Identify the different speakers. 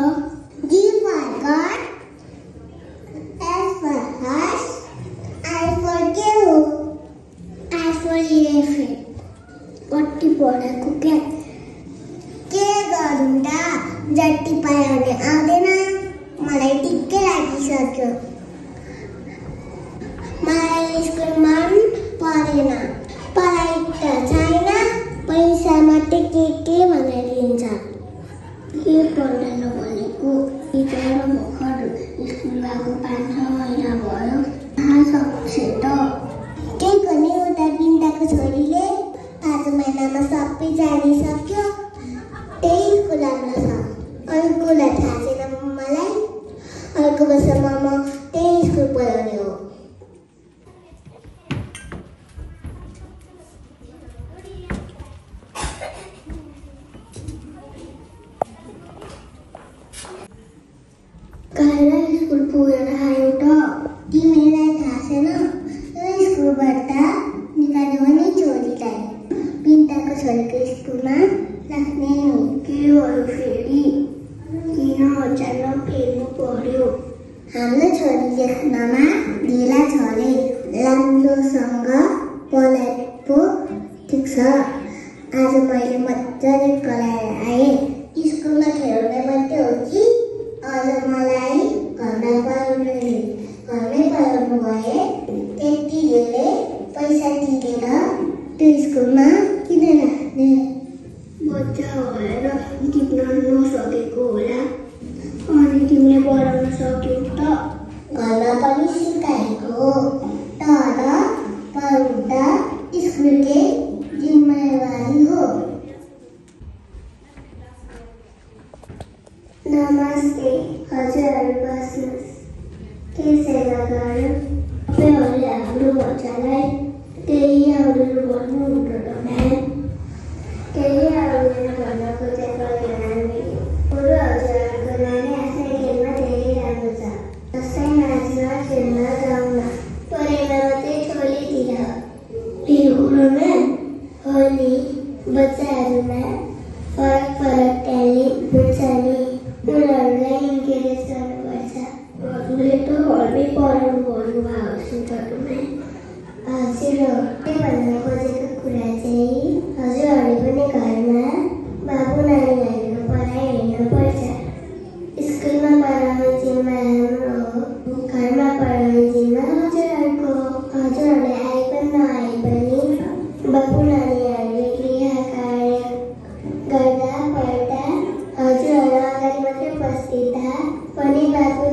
Speaker 1: G for God, S for horse, I for cow, I for elephant. कति पढाको क्या के गरौँ त जति पायो भने आउँदैन मलाई ठिकै लागिसक्यो मलाई स्कुलमा पढेन पढाइ त छैन पैसा मात्रै के भनेर लिन्छ के पढ्दैन भनेको टिचर भर्खर स्कुल गएको 5-6 महिना भयो कहाँ सक्छ त के गर्ने उता बिन्दाको छोरीले 5 महिनामा सबै जानिसक्यो त्यही स्कुल राम्रो छ अर्को कुरा थाहा छैन मलाई अर्को वर्षमा म त्यही स्कुल पढाउने हो कहिले स्कुल पुगेर आयो त तिमीलाई थाहा छैन यो स्कुलबाट निकाल्यो भने छोरीलाई बिन्दाको छोरीको स्कुलमा राख्ने के भयो फेरि 3000 फेर्नु पर्यो हाम्रो छोरी लेख्नमा ढिला छ रे राम्रोसँग पढाइ पो ठिक छ आज मैले मजाले पढाएर आएँ स्कुलमा खेल्ने मात्रै हो कि अझ मलाई घरमै पढाउनु भए त्यतिले पैसा तिरेर त्यो स्कुलमा किन राख्ने बच्चा भएर टिप्न नसकेको होला अनि तिमीले पढाउन सक्यौ त घरमा पनि सिकाएको तर पढाउँदा स्कुलकै जिम्मेवारी हो नमस्ते हजुरहरू बस्नुहोस् के सेवा गर्यो तपाईँहरूले हाम्रो बच्चालाई केही आउँदैन भन्नुहुन्छ त म्याम केही आउँदैन भन्न खोजेको होइन हामी बरु हजुरहरूको नानी आफ्नै खेलमा धेरै राम्रो छ जस्तै नाच्न खेल्न गाउन पढेर मात्रै छोरीतिर मेरो कुरोमा हो नि बच्चाहरूमा फरक ट्यालेन्ट हुन्छ नि उनीहरूलाई इन्करेज गर्नुपर्छ हजुरले त घरमै पढाउनु भन्नुभएको सुन्छ तपाईँ हजुर के भन्न खोजेको कुरा चाहिँ हजुरहरूले पनि घरमा बाबु नानीहरूको पढाइ हेर्नुपर्छ स्कुलमा पढाउने जिम्मा हाम्रो हो घरमा पढाउने जिम्मा हजुरहरूले आए पनि नआए पनि बाबु नानीहरूले गृह कार्य गर्दा पढ्दा हजुरहरू अगाडि मात्रै बस्दिँदा पनि बाबु